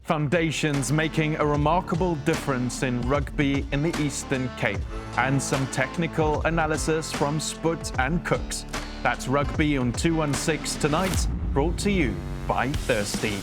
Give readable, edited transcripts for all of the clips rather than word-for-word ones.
Foundations making a remarkable difference in rugby in the Eastern Cape, and some technical analysis from Sput and Cooks. That's Rugby on 216 tonight, brought to you by Thirsty.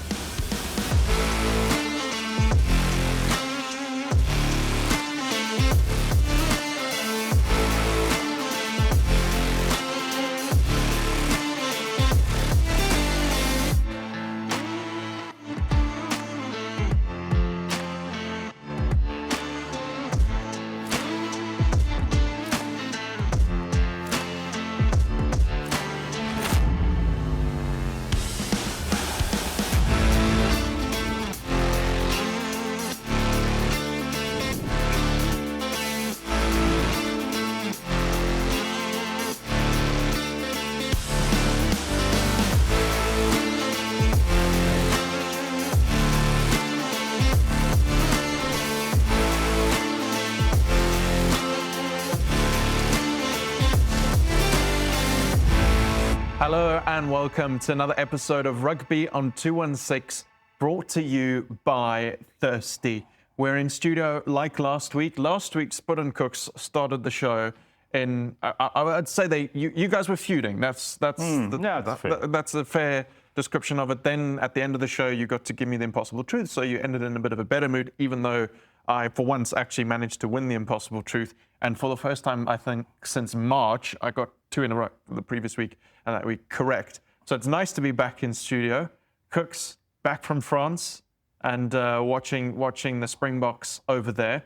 Hello and welcome to another episode of Rugby on 216, brought to you by Thirsty. We're in studio like last week. Last week, Sput and Cooks started the show in, I would say you guys were feuding. That's a fair description of it. Then at the end of the show, you got to give me the impossible truth. So you ended in a bit of a better mood, even though I, for once, actually managed to win the impossible truth. And for the first time, I think, since March, I got 2 in a row the previous week, and that week correct. So it's nice to be back in studio. Cooks back from France and watching the Springboks over there.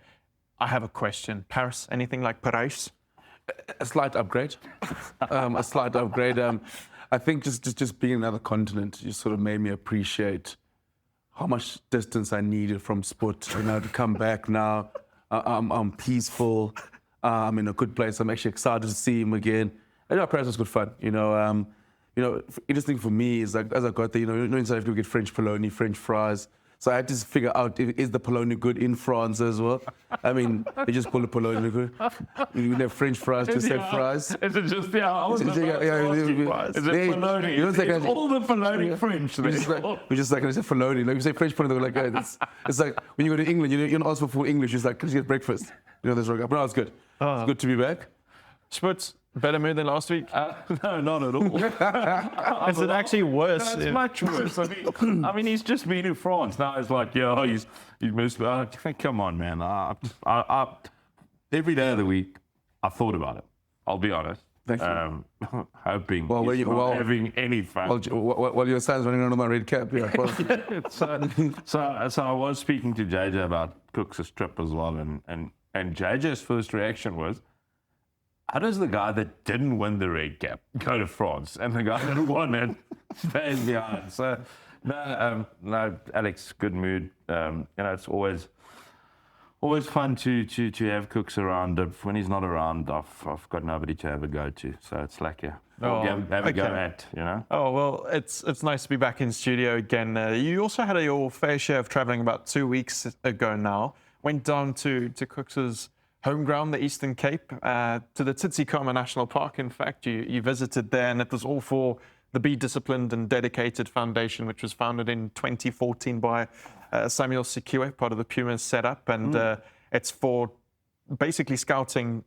I have a question. Paris, anything like Paris? A slight upgrade. I think just being another continent just sort of made me appreciate how much distance I needed from sport, to come back now. I'm peaceful. I'm in a good place. I'm actually excited to see him again. And Paris was good fun. Interesting for me is like as I got there, in South Africa we get French polony, French fries. So I had to figure out, is the polony good in France as well? I mean, they just call it polony good. You have French fries, just say fries. Is it just, I was about to ask you, is it polony? It's all the polony French. We just like, I say polony. Like, you say French polony, they're like, it's like when you go to England, you don't ask for full English, it's like, can you get breakfast? That's right. But no, it's good. It's good to be back. Sput, better mood than last week? No, not at all. Is it actually worse? No, it's much worse. I mean, he's just been to France. Now it's like, he's missed. Come on, man. I every day of the week, I thought about it. I'll be honest. Thank you. Hoping he's not having any fun. While your son's running around with my red cap, So I was speaking to JJ about Cooks' trip as well, and JJ's first reaction was, how does the guy that didn't win the red cap go to France, and the guy that won it stays behind? So, no, Alex, good mood. It's always fun to have Cooks around. When he's not around, I've got nobody to have a go to. So it's like have a go at, Oh, well, it's nice to be back in studio again. You also had your fair share of traveling about 2 weeks ago now. Went down to Cooks's home ground, the Eastern Cape, to the Tsitsikamma National Park. In fact, you visited there, and it was all for the Be Disciplined and Dedicated Foundation, which was founded in 2014 by Samuel Sikiwe, part of the Pumas setup, and it's for basically scouting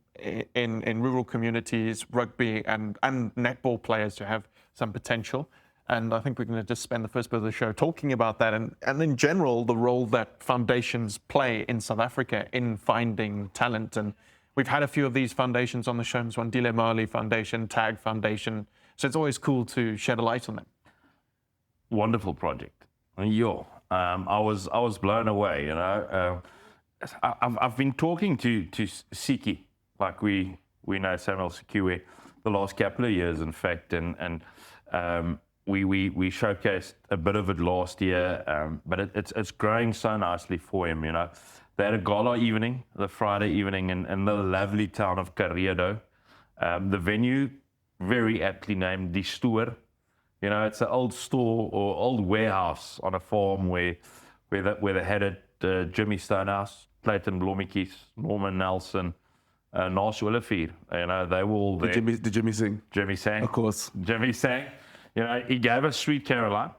in rural communities, rugby and netball players to have some potential. And I think we're going to just spend the first bit of the show talking about that and in general, the role that foundations play in South Africa in finding talent. And we've had a few of these foundations on the show, Dile Marley Foundation, Tag Foundation. So it's always cool to shed a light on them. Wonderful project. I was blown away, I've been talking to Siki, like we know Samuel Sikiwe, the last couple of years, in fact, and we showcased a bit of it last year, but it's growing so nicely for him, They had a gala evening, the Friday evening, in the lovely town of Karedo. The venue, very aptly named Die Stoer. It's an old store or old warehouse on a farm where they had it, Jimmy Stonehouse, Clayton Blommetjies, Norman Nelson, Naas Olivier. They were all there. Did Jimmy sing? Jimmy sang. Of course. Jimmy sang. He gave us Sweet Caroline.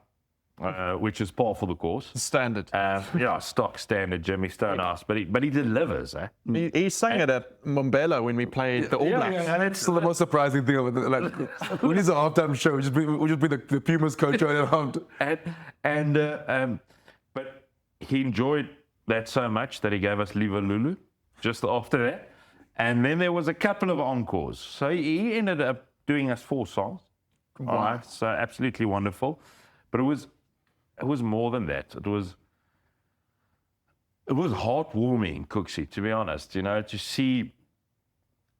which is par for the course. Standard. Yeah, stock standard Jimmy Stonehouse, but he delivers. Eh? He sang it at Mbombela when we played the All Blacks. And it's still the most surprising thing of it. Like, when it's a halftime show, we just be the Pumas coach around. But he enjoyed that so much that he gave us Liva Lulu just after that. And then there was a couple of encores. So he ended up doing us 4 songs. Wow. All right, so absolutely wonderful. But it was more than that. It was heartwarming, Cooksy, to be honest. To see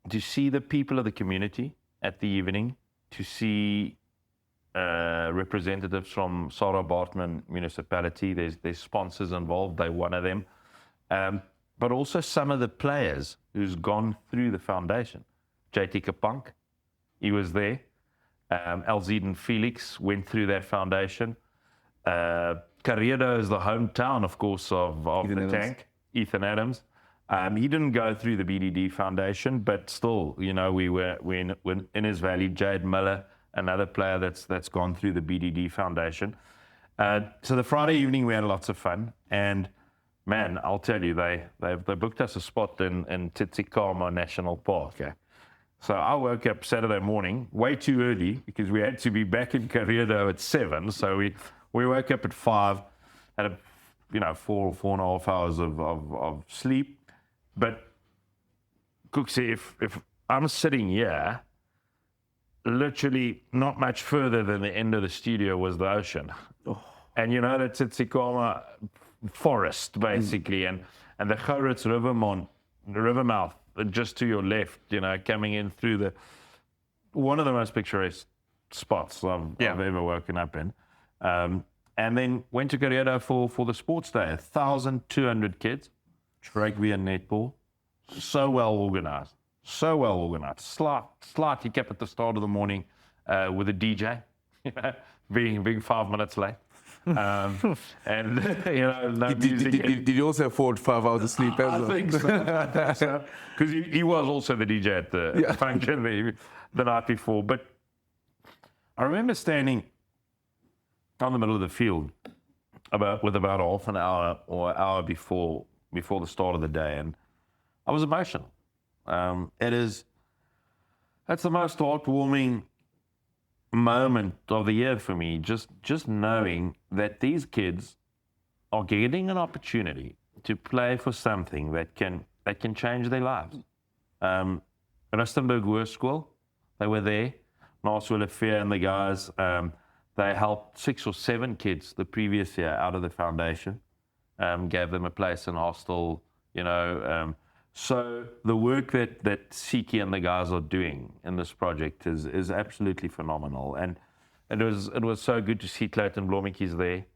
the people of the community at the evening, to see representatives from Sarah Bartman municipality. There's sponsors involved. They're one of them. But also some of the players who's gone through the foundation. JT Kapunk, he was there. Alziden Felix went through that foundation. Karedo is the hometown, of course, of the tank, Ethan Adams. He didn't go through the BDD Foundation, but still, we were in his valley. Jade Miller, another player that's gone through the BDD Foundation. So the Friday evening, we had lots of fun. And man, I'll tell you, they booked us a spot in Tsitsikamma National Park. Eh? So I woke up Saturday morning way too early because we had to be back in Karedo at 7. So we woke up at 5, had 4.5 hours of sleep. But Cooksy, if I'm sitting here, literally not much further than the end of the studio was the ocean. Oh. And the Tsitsikamma forest, basically, and the Gouritz river mouth, just to your left, coming in through one of the most picturesque spots I've ever woken up in. And then went to Karedo for the sports day. 1,200 kids, rugby and netball. So well organized. Slightly kept at the start of the morning with a DJ, being 5 minutes late. No music. Did you also afford 5 hours of sleep? I think so. Because he was also the DJ at the function the night before. But I remember standing on the middle of the field with about half an hour or hour before the start of the day, and I was emotional. That's the most heartwarming moment of the year for me, just knowing that these kids are getting an opportunity to play for something that can change their lives. Rustenburg Hoërskool, they were there. Naswille Fair and the guys, they helped 6 or 7 kids the previous year out of the foundation, gave them a place in hostel, So the work that Siki and the guys are doing in this project is absolutely phenomenal. And it was so good to see Clayton Blommetjies there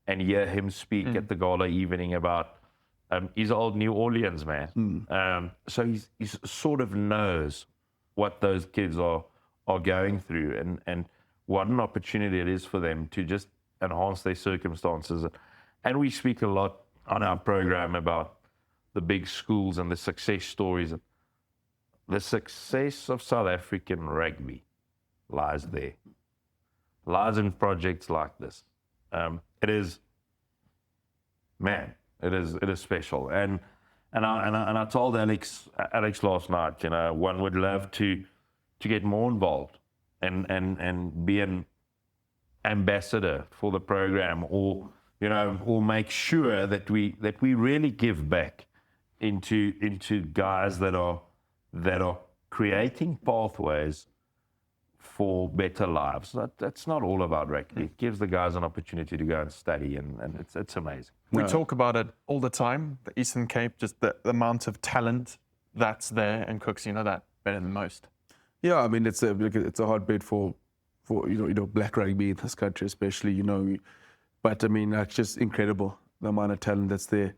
and hear him speak at the gala evening about his old New Orleans man. So he sort of knows what those kids are going through and what an opportunity it is for them to just enhance their circumstances. And we speak a lot on our program about the big schools and the success stories. The success of South African rugby lies there. Lies in projects like this. It is special. And I told Alex last night, one would love to get more involved and be an ambassador for the program, or make sure that we really give back into guys that are creating pathways for better lives. That's not all about rugby. It gives the guys an opportunity to go and study, and it's amazing. We talk about it all the time, the Eastern Cape, just the amount of talent that's there, and Cooks, that better than most. Yeah, I mean, it's a hotbed for black rugby in this country, especially, But I mean, it's just incredible, the amount of talent that's there.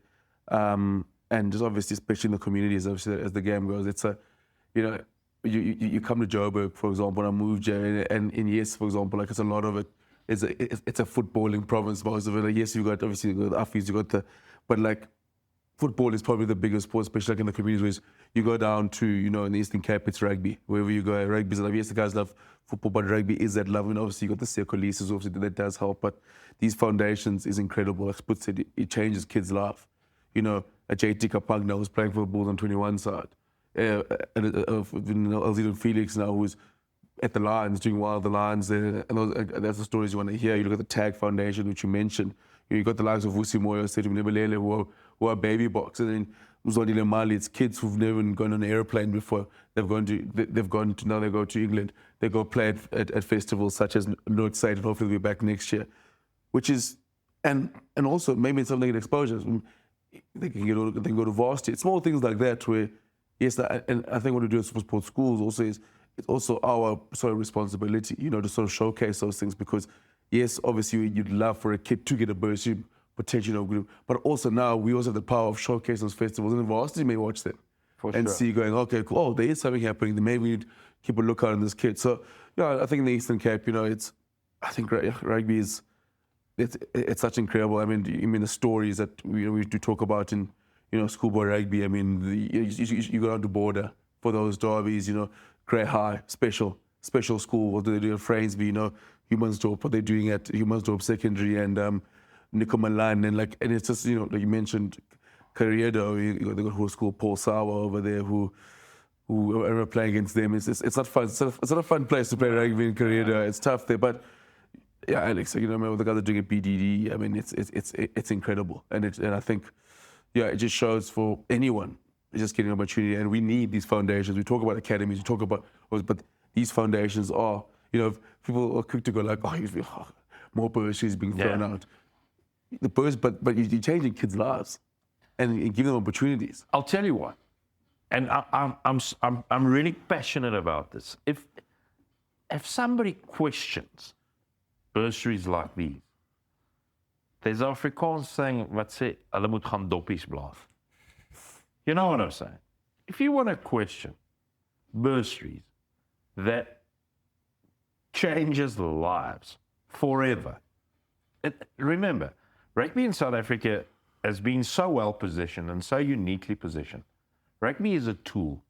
And just obviously, especially in the communities, obviously, as the game goes, it's you come to Joburg, for example, and I moved here, and yes, for example, it's a lot of it, it's a footballing province, most of it. Yes, you got, obviously, you got the Affies, you got but football is probably the biggest sport, especially like in the communities where you go down to, in the Eastern Cape, it's rugby. Wherever you go, rugby is love. Yes, the guys love football, but rugby is that love. And obviously you got the circle leases, obviously that does help. But these foundations is incredible. Like Sput said, it changes kids' life. A JT Kapagna who's playing for the Bulls on 21 side. Alzito Felix now who's at the Lions, doing well at the Lions. And that's the stories you want to hear. You look at the Tag Foundation, which you mentioned. You got the likes of Vusi Moyo, Stadium Nebelele, who are baby box. And then Uzodile Mali, it's kids who've never gone on an airplane before. Now they go to England. They go play at festivals such as No Excited. Hopefully they'll be back next year. Which is, and also maybe it's something like exposures. They can go to varsity. It's small things like that where, yes, and I think what we do at SuperSport schools also is, it's also our sort of responsibility, to sort of showcase those things because, yes, obviously you'd love for a kid to get a bursary, potentially, but also now we also have the power of showcasing those festivals and the varsity may watch them see going, okay, cool, oh, there is something happening, then maybe we need to keep a lookout on this kid. So, I think in the Eastern Cape, I think rugby is, it's such incredible. I mean the stories that we do talk about in schoolboy rugby. I mean you go down to border for those derbies. Grey High special school. What do they do at Frainsby? Humansdorp. What they're doing at Humansdorp Secondary and Nico Milan and it's just like you mentioned, Carriedo. They got whole school Paul Sawa over there who are playing against them. It's not fun. It's not a fun place to play rugby in Carriedo. It's tough there, but. Yeah, Alex, the guys are doing at BDD, I mean, it's incredible. And I think, it just shows for anyone just getting an opportunity. And we need these foundations. We talk about academies, but these foundations are, people are quick to go like, more bursaries being thrown out. The but you're changing kids' lives and giving them opportunities. I'll tell you what, and I'm really passionate about this. If somebody questions bursaries like these, there's Afrikaans saying wat sê hulle moet gaan doppies blaas. You know what I'm saying? If you want to question bursaries that changes the lives forever, remember, rugby in South Africa has been so well positioned and so uniquely positioned. Rugby is a tool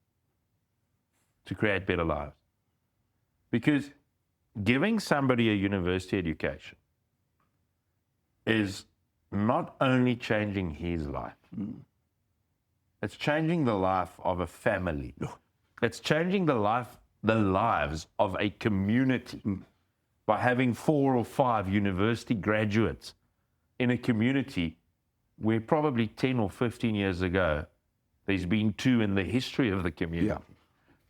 to create better lives. Because giving somebody a university education is not only changing his life, it's changing the life of a family. It's changing the lives of a community by having 4 or 5 university graduates in a community where probably 10 or 15 years ago, there's been 2 in the history of the community. Yeah.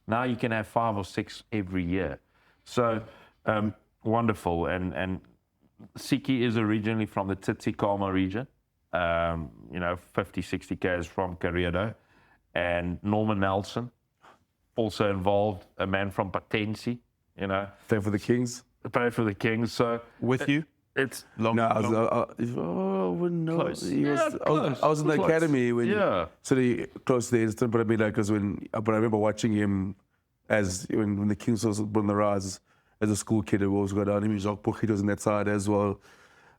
Now you can have 5 or 6 every year. So, wonderful. And Siki is originally from the Tsitsikamma region, 50, 60 k's from Karedo. And Norman Nelson, also involved, a man from Patensi, Play for the Kings. Play for the Kings. So with you? It's long. No, I was in the academy when close to the instant, but I mean, but I remember watching him when the Kings was on the rise as a school kid. It always got down. Jacques Pochit was on that side as well.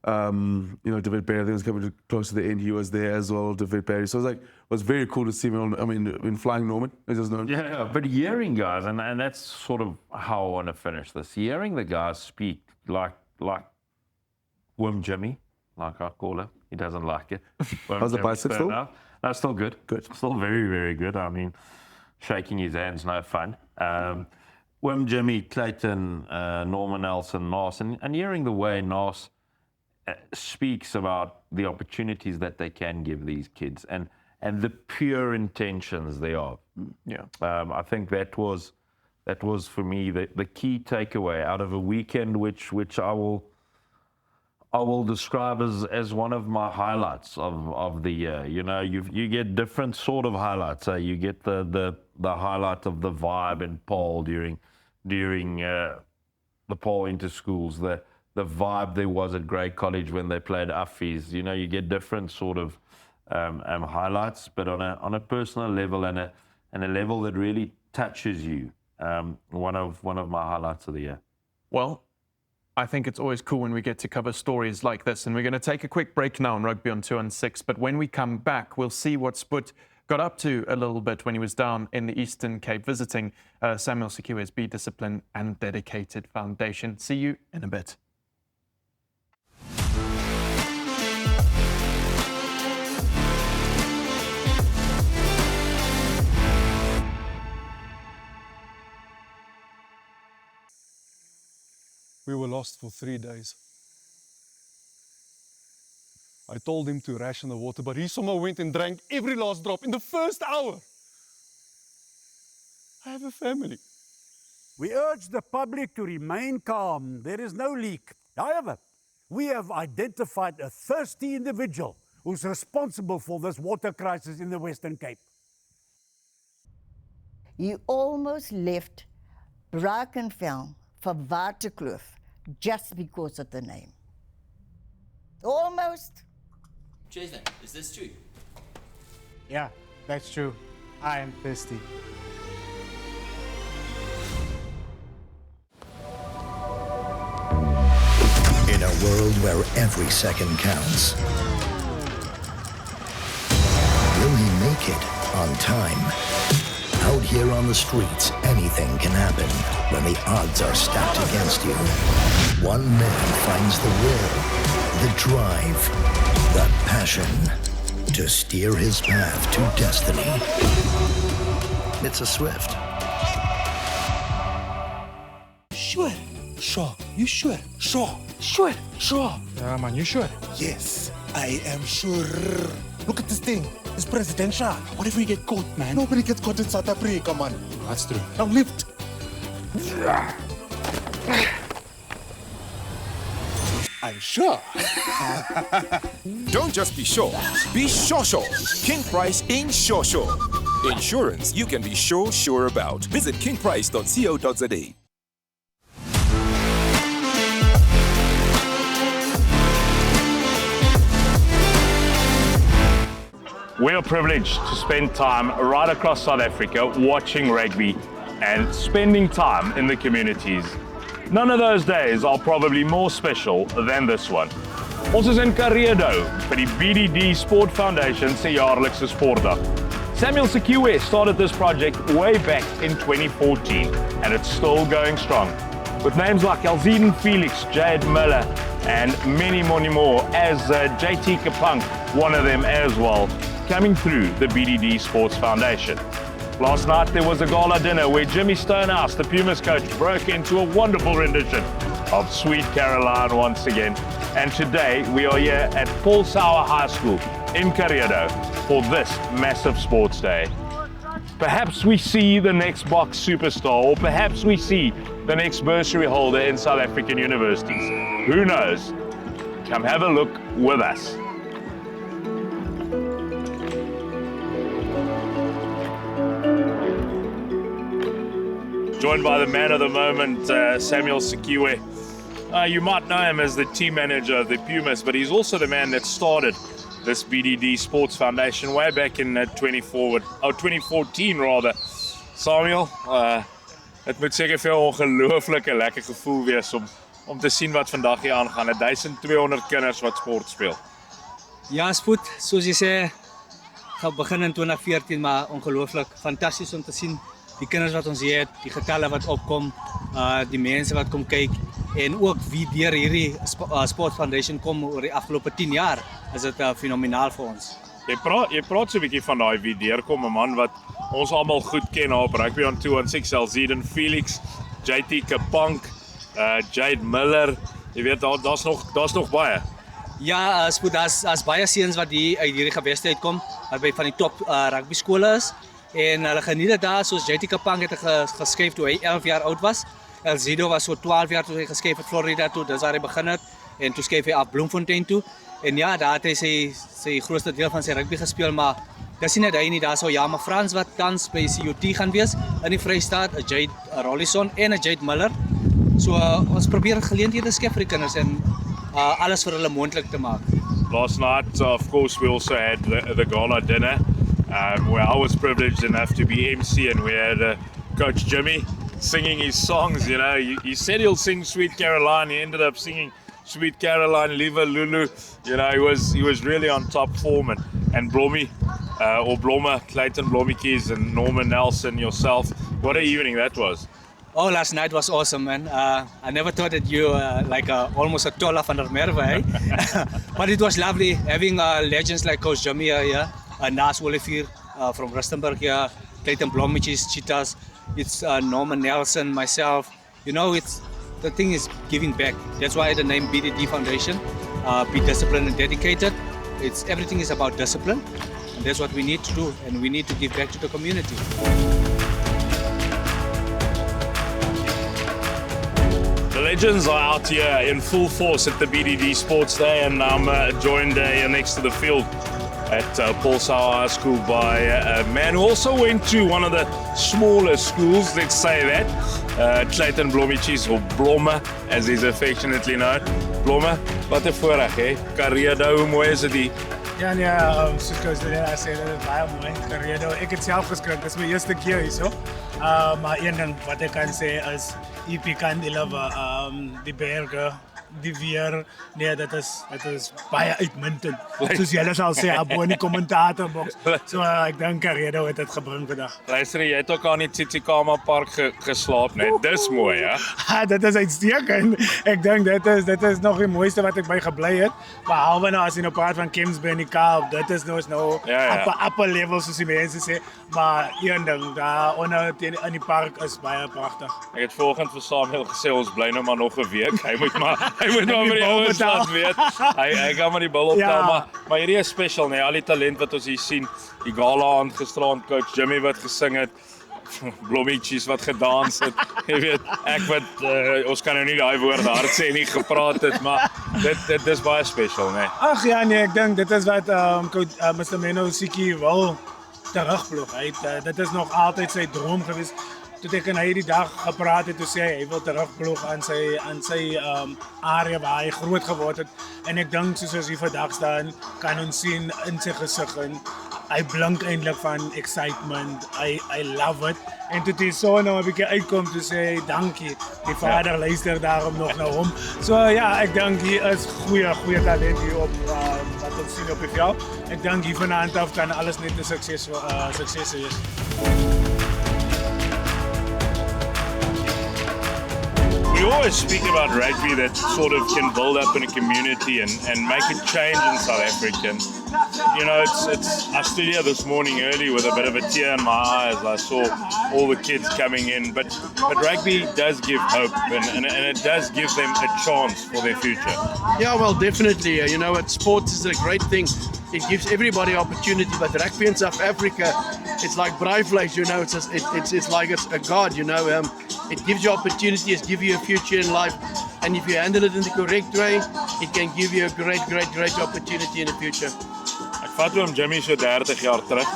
David Barry, I think was coming close to the end. He was there as well, David Barry. So it was very cool to see him. In Flying Norman, as it's known. Yeah, but hearing guys, and that's sort of how I want to finish this. Hearing the guys speak like Wim Jimmy, like I call him. He doesn't like it. How's the bicep still? No, still good. Good. Still very, very good. I mean, shaking his hands, no fun. Wim Jimmy, Clayton, Norman Nelson, Nas, and hearing the way Nas speaks about the opportunities that they can give these kids and the pure intentions thereof. Yeah. I think that was for me the key takeaway out of a weekend which I will describe as one of my highlights of the year. You get different sort of highlights. You get the highlight of the vibe in Paul during the Paul Inter Schools, the vibe there was at Grey College when they played Affies. You get different sort of highlights, but on a personal level and a level that really touches you. One of my highlights of the year. Well, I think it's always cool when we get to cover stories like this. And we're going to take a quick break now on Rugby on 2 and 6. But when we come back, we'll see what Sput got up to a little bit when he was down in the Eastern Cape visiting Samuel Sikiwe's Be Disciplined and Dedicated Foundation. See you in a bit. We were lost for 3 days. I told him to ration the water, but he somehow went and drank every last drop in the first hour. I have a family. We urge the public to remain calm. There is no leak. However, we have identified a thirsty individual who's responsible for this water crisis in the Western Cape. You almost left Brackenfell for Waterkloof just because of the name. Almost. Jason, is this true? Yeah, that's true. I am thirsty. In a world where every second counts, will he make it on time? Out here on the streets, anything can happen when the odds are stacked against you. One man finds the will, the drive, the passion to steer his path to destiny. It's a Swift. Sure. Sure. You sure? Sure. Sure. Sure. Yeah, man, you sure? Yes, I am sure. Look at this thing. It's presidential. What if we get caught, man? Nobody gets caught in South Africa, man. That's true. Now lift. I'm sure. Don't just be sure. Be sure. King Price Insure. Insurance you can be sure about. Visit kingprice.co.za. We are privileged to spend time right across South Africa watching rugby and spending time in the communities. None of those days are probably more special than this one. Ons is in Karedo vir die BDD Sport Foundation se jaarlikse sportdag. Samuel Sikiwe started this project way back in 2014 and it's still going strong. With names like Alziden Felix, Jade Miller and many more as JT Kapunk, one of them as well, coming through the BDD Sports Foundation. Last night there was a gala dinner where Jimmy Stonehouse, the Pumas coach, broke into a wonderful rendition of Sweet Caroline once again. And today we are here at Paul Sauer High School in Karedo for this massive sports day. Perhaps we see the next box superstar, or perhaps we see the next bursary holder in South African universities. Who knows? Come have a look with us. Joined by the man of the moment, Samuel Sikiwe. You might know him as the team manager of the Pumas, but he's also the man that started this BDD Sports Foundation way back in 2014 rather. Samuel, het moet seker vir 'n ongelooflike lekker gevoel wees om te sien wat vandag hier aangaan. 1200 kinders wat sport speel. Ja, Sput, soos jy sê, gaan begin in 2014, maar ongelooflik fantasties om te sien. Die kinders wat ons hier het, die getalle wat opkom, die mense wat kom kyk en ook wie deur hierdie Sport Foundation kom oor die afgelope 10 jaar, is dit fenomenaal vir ons. Jy praat so 'n bietjie van daai wie deurkom, 'n man wat ons almal goed ken op Rugby on 2 and 6, Alziden Felix, JT Kapunk, Jade Miller. Jy weet daar's nog baie. Ja, Sput, daar's baie seuns wat hier uit hierdie geweste uitkom, wat by van die top rugby skole is. En hulle geniet dit daar, soos JT Kapang het geskuif toe hy 11 jaar oud was. Elzido was so 12 jaar toe hy geskuif het Florida toe, dis waar hy begin het. En toe skuif hy af Bloemfontein toe. En ja, daar het hy sy grootste deel van sy rugby gespeel, maar dis nie net hy nie, daar sou Jama Frans wat tans by CUT gaan wees in die Vrystaat, 'n Jade Rollison en 'n Jade Miller. So ons probeer geleenthede skep vir die kinders en alles vir hulle moontlik te maak. Last night, of course, we also had the gala dinner. Where I was privileged enough to be MC, and we had Coach Jimmy singing his songs. You know, he said he'll sing Sweet Caroline. He ended up singing Sweet Caroline, Lieve Lulu. You know, he was really on top form. And Blommy, or Blommer, Clayton Blommetjies and Norman Nelson, yourself. What an evening that was. Oh, last night was awesome, man. I never thought that you like almost a Tola van der Merwe, eh? But it was lovely having legends like Coach Jimmy here, Naas Olivier from Rustenburg here, Clayton Blommetjies, Cheetahs. It's Norman Nelson, myself. You know, the thing is giving back. That's why the name BDD Foundation. Be disciplined and dedicated. Everything is about discipline, and that's what we need to do, and we need to give back to the community. The legends are out here in full force at the BDD Sports Day, and I'm joined here next to the field at Paul Sauer High School by a man who also went to one of the smaller schools, let's say that, Clayton Blommetjies, or Blomme, as he's affectionately known. Blomme, wat 'n voorreg, hè? Karedo, hoe mooi is dit? Ja, nee, soos Coach Daniela sê, dit is baie mooi. Karedo, ek het self geskryf, dit is my eerste keer hierso. Maar een ding wat ek kan sê is, EP kan die die berge, die weer, nee, dit is baie uitmuntend. Soos julle sal sê, abo in die kommentatorbox. So ek dink Karedo het dit gebring vandag. Luister, jy het ook aan die Tsitsikamma Park geslaap, net. Dis mooi, hè? Dit is uitstekend. Ek dink dit is nog die mooiste wat ek by gebly het. Behalwe nou as jy nou praat van Kempsby in die Kaap, dit is nou upper level soos die mense sê. Maar een ding, daar onder in die park is baie pragtig. Ek het vanoggend vir Samuel gesê ons bly nou maar nog 'n week. Hy moet maar vir die ouens laat weet. Hy gaan maar die bal optel, maar hierdie is special, nee, al die talent wat ons hier sien. Die gala aand gisterand, Coach Jimmy wat gesing het, Blommetjies wat gedans het. Jy weet, ek wat ons kan nou nie daai woorde hard sê nie, gepraat het, maar dit is baie special, nee. Ag ja, nee, ek dink dit is wat Mr. Menno Siki wil terugploeg. Dit is nog altyd sy droom gewees. Toe ek en hy die dag gepraat het, toe sê hy wil terugploeg aan sy area waar hy groot geword het. En ek dink soos hy vandag staan, kan ons sien in sy gesig en hy blink eintlik van excitement. I love it. En toe die so nou 'n bietjie uitkom, toe sê hy dankie. Die vader luister daarom nog na hom. So ja, ek dink hier is goeie talent hier op wat ons sien op die veld. Ek dink hier vanaand af kan alles net 'n sukses wees. We always speak about rugby that sort of can build up in a community and make a change in South Africa. And, you know, I stood here this morning early with a bit of a tear in my eye as I saw all the kids coming in. But rugby does give hope and it does give them a chance for their future. Yeah, well, definitely. You know, sports is a great thing. It gives everybody opportunity. But rugby in South Africa, it's like braaivleis, you know. It's like a god, you know. It gives you opportunities, gives you a future in life. And if you handle it in the correct way, it can give you a great opportunity in the future. Ek vat oom Jimmy so 30 jaar terug.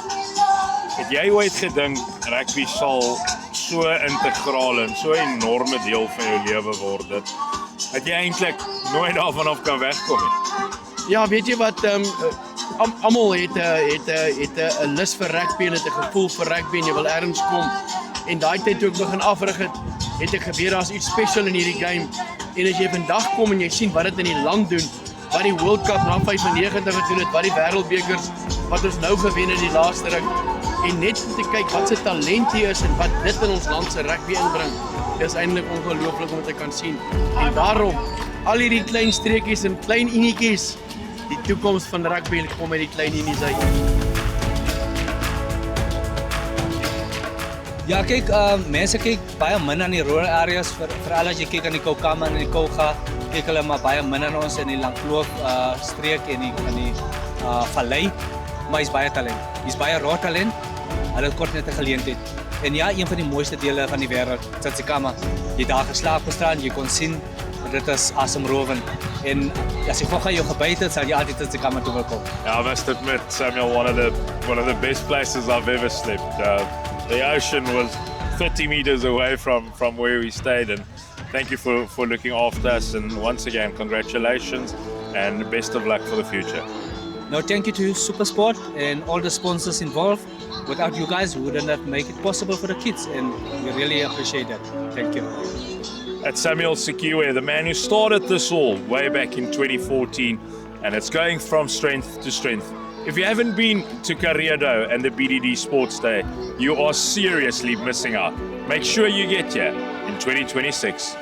Het jy ooit gedink rugby sal so integraal en so 'n enorme deel van jou lewe word dat jy eintlik nooit daarvan af kan wegkom nie? Ja, weet jy wat, almal het 'n lus vir rugby en het 'n gevoel vir rugby en jy wil ergens kom. En daai tyd toe ek begin afrig het ek geweet daar's iets special in hierdie game. En as jy vandag kom en jy sien wat dit in die land doen, wat die World Cup na 95 gedoen het, wat die wêreldbekers wat ons nou gewen het die laaste ruk, en net om te kyk wat se talent hier is en wat dit in ons land se rugby inbring, dis eintlik ongelooflik om te kan sien. En daarom al hierdie klein streekies en klein unietjies, die toekoms van rugby kom uit die klein unies uit. Ja, kyk, mense kyk baie min aan die rural areas, veral as jy kyk aan die Koukama en die Kouga, kyk hulle maar baie min aan ons in die Langkloof streek en die vallei, maar hy's baie talent. Hy's baie raw talent, hulle het kort net 'n geleentheid. En ja, een van die mooiste dele van die wêreld, Tsitsikamma. Jy daar geslaap gestaan, jy kon sien, dit is asemrowend. En as jy gou jou gebyt het, sal jy altyd Tsitsikamma toe wil kom. Ja, was dit met Samuel one of the best places I've ever slept. The ocean was 30 meters away from where we stayed, and thank you for looking after us. And once again, congratulations and best of luck for the future. No, thank you to SuperSport and all the sponsors involved. Without you guys, we wouldn't have made it possible for the kids, and we really appreciate that. Thank you. That's Samuel Sikiwe, the man who started this all way back in 2014, and it's going from strength to strength. If you haven't been to Karedo and the BDD Sports Day, you are seriously missing out. Make sure you get here in 2026.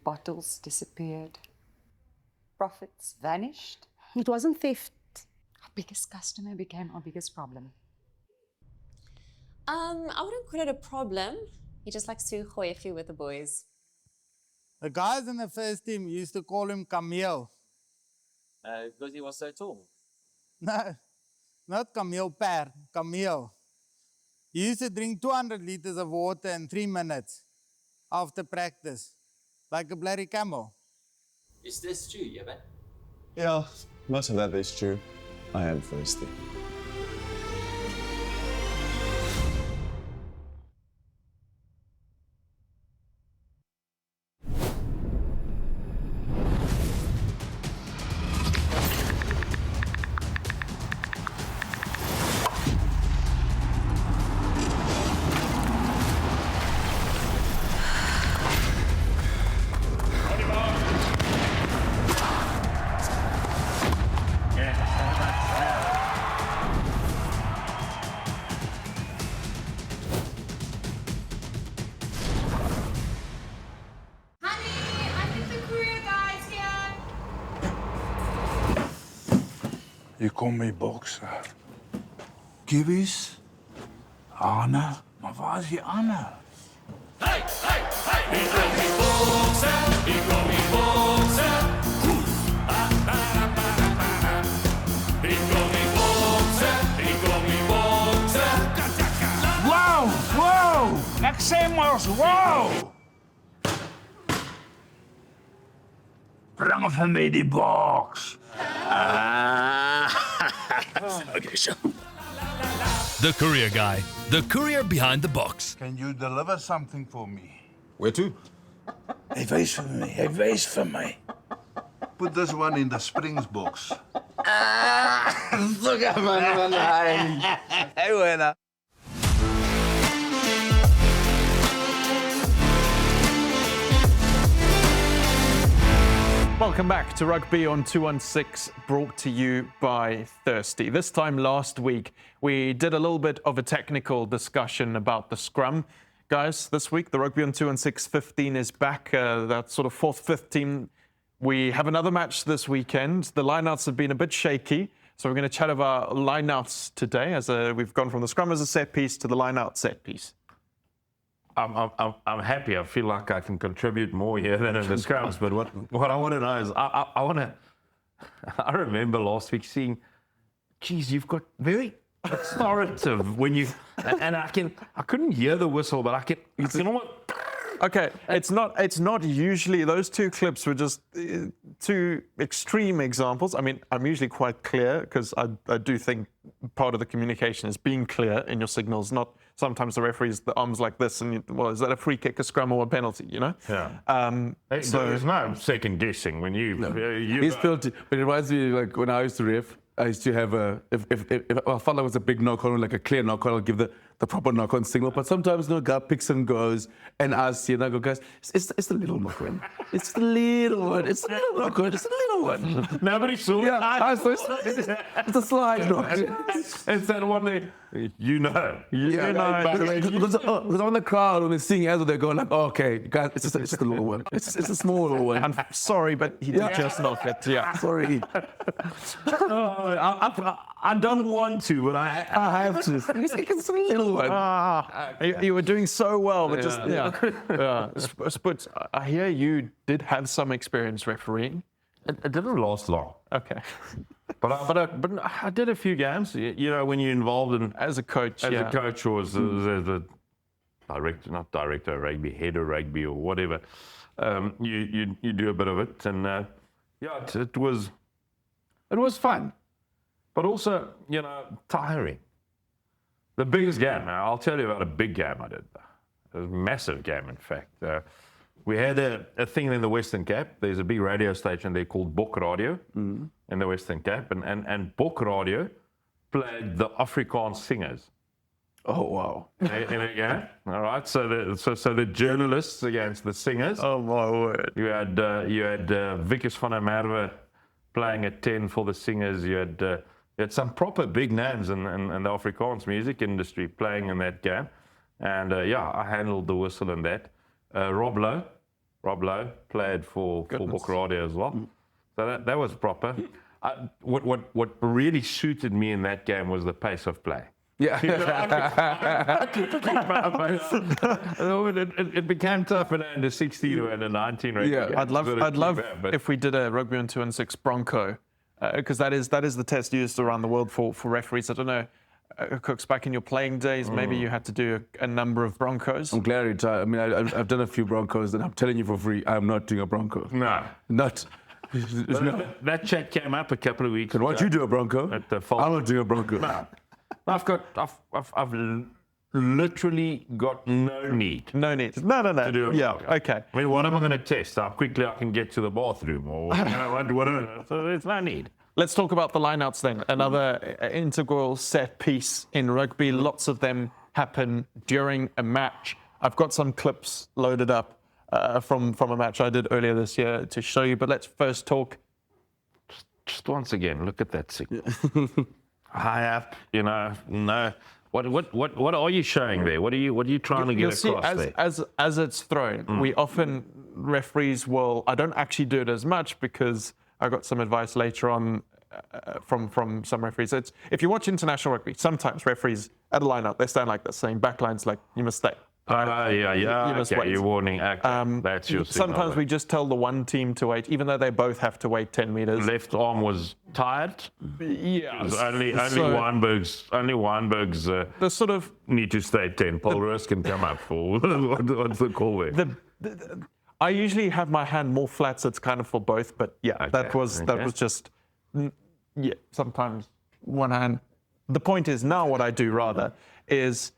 Bottles disappeared. Profits vanished. It wasn't theft. Our biggest customer became our biggest problem. I wouldn't call it a problem. He just likes to hoy a few with the boys. The guys in the first team used to call him Camille. Because he was so tall. No, not Camille Per, Camille. He used to drink 200 liters of water in 3 minutes after practice, like a bloody camel. Is this true, Yeben? Yeah, most of that is true. I am thirsty. Je komt mee boksen. Kibbies? Anne? Maar waar is die Anne? Hey, hey, hey! Ik kom mee boksen, ik kom mee boksen. Ik kom mee boksen, ik kom mee boksen. Wow, wow! Exemos, wow! Breng van mij die box. Okay, so. The Courier Guy, the courier behind the box. Can you deliver something for me? Where to? Hij wees van mij, hij wees van mij. Put this one in the Springs box. Look at man, Hey, buena. Welcome back to Rugby on 216, brought to you by Thirsty. This time last week, we did a little bit of a technical discussion about the scrum. Guys, this week, the Rugby on 216 15 is back. That sort of fourth, fifth team. We have another match this weekend. The lineouts have been a bit shaky, so we're going to chat about lineouts today as we've gone from the scrum as a set piece to the lineout set piece. I'm happy. I feel like I can contribute more here than in the scrums. But what I want to know is, I want to. I remember last week seeing, geez, you've got very authoritative when you, and I couldn't hear the whistle, but I can almost. Okay, it's not usually, those two clips were just two extreme examples. I mean, I'm usually quite clear because I do think part of the communication is being clear in your signals, not sometimes the referee's the arms like this and well, is that a free kick, a scrum or a penalty, you know? Yeah. So there's no second guessing when you... He's built, but it reminds me like when I used to ref, I used to have if I felt like it was a big knock on, like a clear knock on, I'll give the proper knock-on signal. But sometimes, you know, guy picks and goes, and I see, and I go, guys, it's the little knock-on. It's the little one. It's the little knock-on. It's the little one. Nobody saw it. Yeah, it's a slide knock. It's that one there. You know. Because on the crowd, when they're seeing as they're going like, oh, okay, guys, it's just a little one. It's a small little one. I'm sorry, but he did just knock it. Yeah. Sorry. I don't want to, but I have to. It's a little one. You were doing so well, but just But I hear you did have some experience refereeing. It didn't last long. Okay. But I did a few games. You know, when you're involved in as a coach, or as a director, not director of rugby, head of rugby or whatever, you do a bit of it, and it was fun, but also, you know, tiring. The biggest game, I'll tell you about a big game I did. It was a massive game, in fact. We had a thing in the Western Cape. There's a big radio station there called Bok Radio in the Western Cape. And Bok Radio played the Afrikaans singers. Oh, wow. In a game. All right. So the journalists against the singers. Oh, my word. You had Wikus van der Merwe playing at 10 for the singers. You had some proper big names in the Afrikaans music industry playing in that game. And I handled the whistle in that. Rob Lowe played for Bok Radio as well. So that was proper. What really suited me in that game was the pace of play. Yeah. It became tough in under 16 or under 19. Right? Yeah. I'd love if we did a rugby on 2 and 6 Bronco, because that is the test used around the world for referees. I don't know. Cooks, back in your playing days, maybe you had to do a number of Broncos. I'm glad you retired. I mean, I've done a few Broncos, and I'm telling you for free, I'm not doing a Bronco. No. Not. That chat came up a couple of weeks ago. Why'd you do a Bronco? At the I'm not doing a Bronco. No. I've literally got no need. No need. No. To do a Bronco. Okay. I mean, what am I going to test? How quickly I can get to the bathroom, or whatever. So there's no need. Let's talk about the lineouts then. Another integral set piece in rugby. Lots of them happen during a match. I've got some clips loaded up from a match I did earlier this year to show you. But let's first talk. Just once again, look at that signal. High up, you know. No. What are you showing there? What are you trying to get across there? As it's thrown, we often referees will. I don't actually do it as much because I got some advice later on from some referees. It's, if you watch international rugby, sometimes referees at a line-out, they stand like this, saying backlines like, you must stay. You must wait. You're warning. That's your signal. Sometimes we just tell the one team to wait, even though they both have to wait 10 meters. Left arm was tired. Yeah. Only Weinberg's the sort of need to stay 10. Paul Roos can come up for what's the call there? I usually have my hand more flat, so it's kind of for both. But yeah, that was just sometimes one hand. The point is now what I do rather is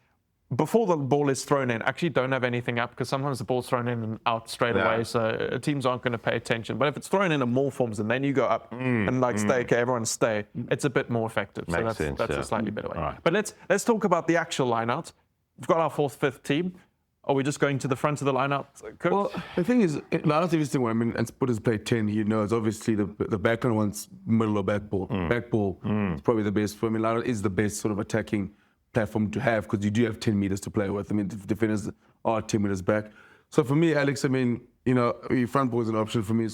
before the ball is thrown in, actually don't have anything up because sometimes the ball's thrown in and out straight away, so teams aren't going to pay attention. But if it's thrown in more forms and then you go up and stay, okay, everyone stay, it's a bit more effective. Makes so that's sense, a slightly better way. Right. But let's talk about the actual lineout. We've got our 4th, 5th team. Are we just going to the front of the lineout? Well, the thing is, lineout's interesting one. I mean, and Sport has played 10. He knows obviously the backline one's middle or back ball. Back ball is probably the best. I mean, lineout is the best sort of attacking platform to have because you do have 10 meters to play with. I mean, defenders are 10 meters back. So for me, Alex, I mean, you know, front ball is an option for me. You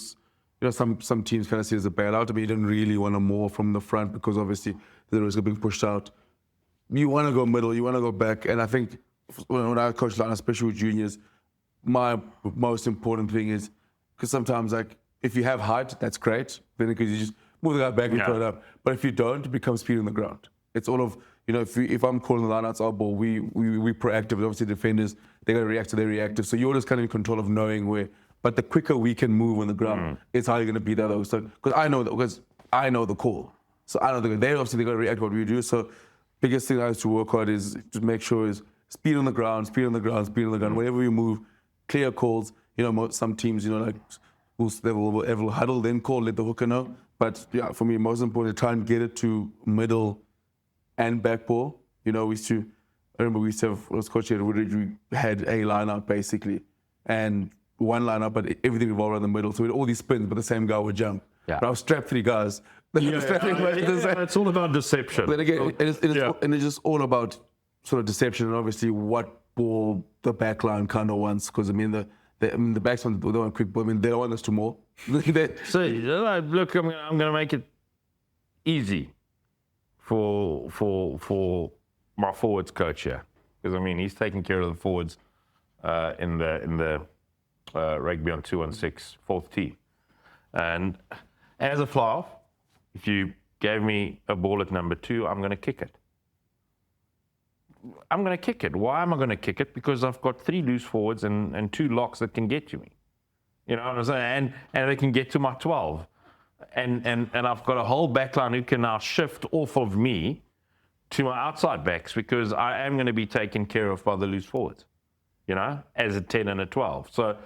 know, some teams kind of see it as a bailout. I mean, you don't really want to more from the front because obviously the risk of being pushed out. You want to go middle, you want to go back, and I think when I coach line, especially with juniors, my most important thing is because sometimes like if you have height, that's great. Then because you just move the guy back and throw it up. But if you don't, it becomes speed on the ground. It's all of, you know, if I'm calling the lineouts our ball, we proactive. Obviously, defenders, they're going to react, so they're reactive. So you're just kind of in control of knowing where. But the quicker we can move on the ground, it's how you're going to beat the other. So because I know the call. So I know they're obviously they're going to react to what we do. So biggest thing I have to work on is to make sure is speed on the ground, speed on the ground, speed on the ground. Whenever we move, clear calls. You know, some teams, you know, like they will huddle, then call, let the hooker know. But yeah, for me, most important, try and get it to middle and back ball. You know, we used to I remember we used to have, I was coaching, we had a line out basically, and one line out, but everything revolved around the middle. So we had all these spins, but the same guy would jump. Yeah. But I was strapped 3 guys. It's all about deception. But again, and it's just all about sort of deception and obviously what ball the back line kind of wants. Because I mean, the backsmen, they want quick ball. I mean, they don't want us to more. See, look, I'm going to make it easy for my forwards coach here, because I mean he's taking care of the forwards in the rugby on 216 fourth team, and as a fly-off, if you gave me a ball at number 2, I'm going to kick it. I'm going to kick it. Why am I going to kick it? Because I've got 3 loose forwards and 2 locks that can get to me. You know what I'm saying? And they can get to my 12. And I've got a whole backline who can now shift off of me to my outside backs, because I am going to be taken care of by the loose forwards, you know, as a 10 and a 12. So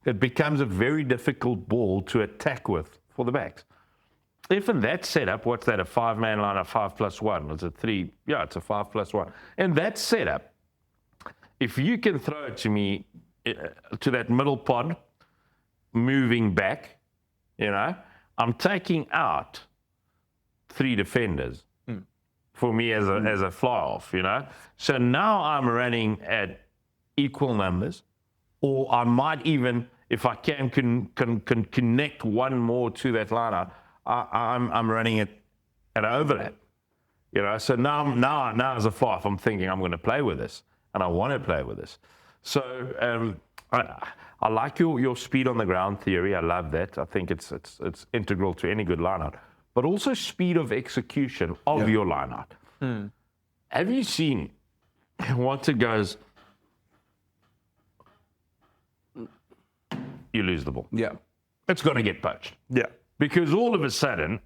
it becomes a very difficult ball to attack with for the backs. If in that setup, what's that, a 5-man line, a 5+1? Is it 3? Yeah, it's a 5+1. In that setup, if you can throw it to me, to that middle pod, moving back, you know, I'm taking out 3 defenders for me as a fly-off, you know. So now I'm running at equal numbers, or I might even, if I can connect one more to that line, I'm running it at an overlap, you know. So now as a fly-off, I'm thinking I'm going to play with this, and I want to play with this. So I like your speed on the ground theory. I love that. I think it's integral to any good line-out. But also speed of execution of your line-out. Have you seen once it goes, you lose the ball? Yeah. It's going to get poached. Yeah. Because all of a sudden,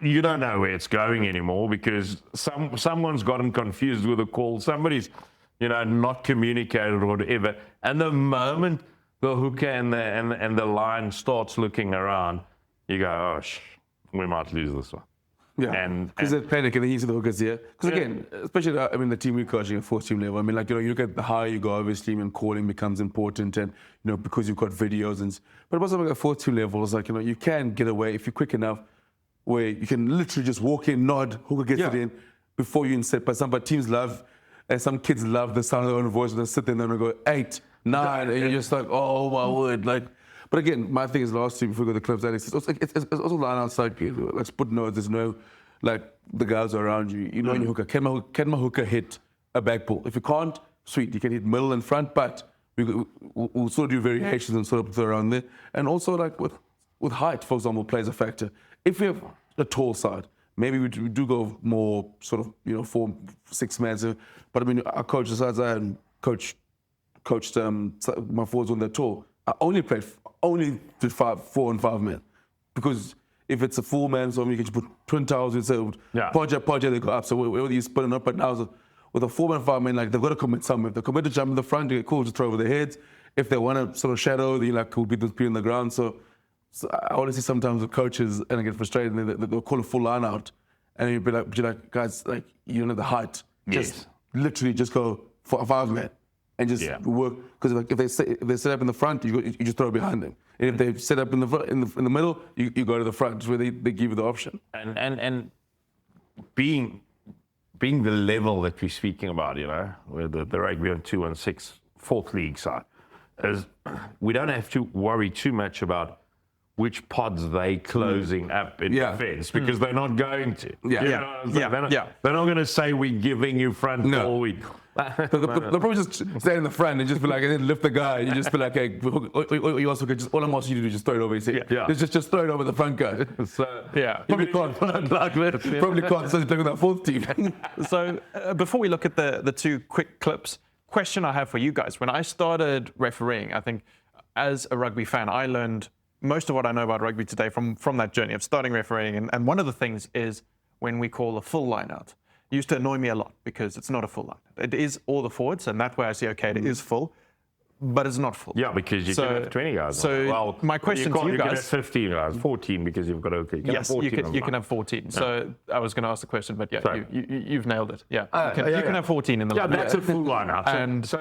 you don't know where it's going anymore, because someone's gotten confused with a call. Somebody's, you know, not communicated or whatever. And the moment the hooker and the line starts looking around, you go, oh, we might lose this one. Yeah, because they panic and then you see the hookers here. Because again, especially, I mean, the team we're coaching at 4th team level, I mean, like, you know, you look at the higher you go, obviously, and calling becomes important, and, you know, because you've got videos and, but also like at 4th team level, it's like, you know, you can get away if you're quick enough, where you can literally just walk in, nod, hooker gets it in before you insert. But some teams love, and some kids love the sound of their own voice, and they sit there and they go 8, 9, and you're just like, oh my word, like. But again, my thing is last year before we go to the clubs, Alex, it's also line outside. Let's put notes. There's no, like, the guys around you. You know, in your hooker, can my hooker hit a back ball? If you can't, sweet, you can hit middle and front, but we'll sort of do variations and sort of throw around there. And also, like, with height, for example, plays a factor. If we have a tall side, maybe we do go more sort of, you know, 4, 6 men. But I mean, our coach, besides I coached my forwards when they're tall, I only played to 4 and 5 men, because if it's a full man, so you can just put twin towers and say, Podja, they go up. So whether you split it up, but now with a 4-man, 5-man, like, they've got to commit something. If they commit to jump in the front, they get cool, just throw over their heads. If they want to sort of shadow, then like, cool, beat those people in the ground. So I want to see sometimes the coaches, and I get frustrated, and they'll call a full line out, and you'll be like, guys, like, you don't have the height. Just literally just go for a 5-man. And just work, because if they set up in the front, you just throw it behind them. And if they set up in the middle, you go to the front, where they give you the option. And being the level that we're speaking about, you know, where the rugby on 216 4th league side, is we don't have to worry too much about which pods they closing up in defence, because they're not going to. They're not going to say we're giving you front all week. They'll probably just stay in the front and just be like, and then lift the guy, and you just be like, hey, you also could just, all I'm asking you to do is just throw it over his head. Just throw it over the front guy. So, probably can't. Probably can't, so play with that 4th team. So before we look at the 2 quick clips, question I have for you guys. When I started refereeing, I think as a rugby fan, I learned most of what I know about rugby today from that journey of starting refereeing. And one of the things is when we call a full line out. It used to annoy me a lot, because it's not a full line. It is all the forwards, and that way I see, okay, it is full. but it's not full. Yeah, because you can have 20 guys. So well, my question to you you can have guys, 15 guys, 14 because you've got okay. yes, you can have 14. So I was going to ask the question, but yeah, you've nailed it. Yeah, you can have 14 in the lineup. Yeah, that's a full lineup. And so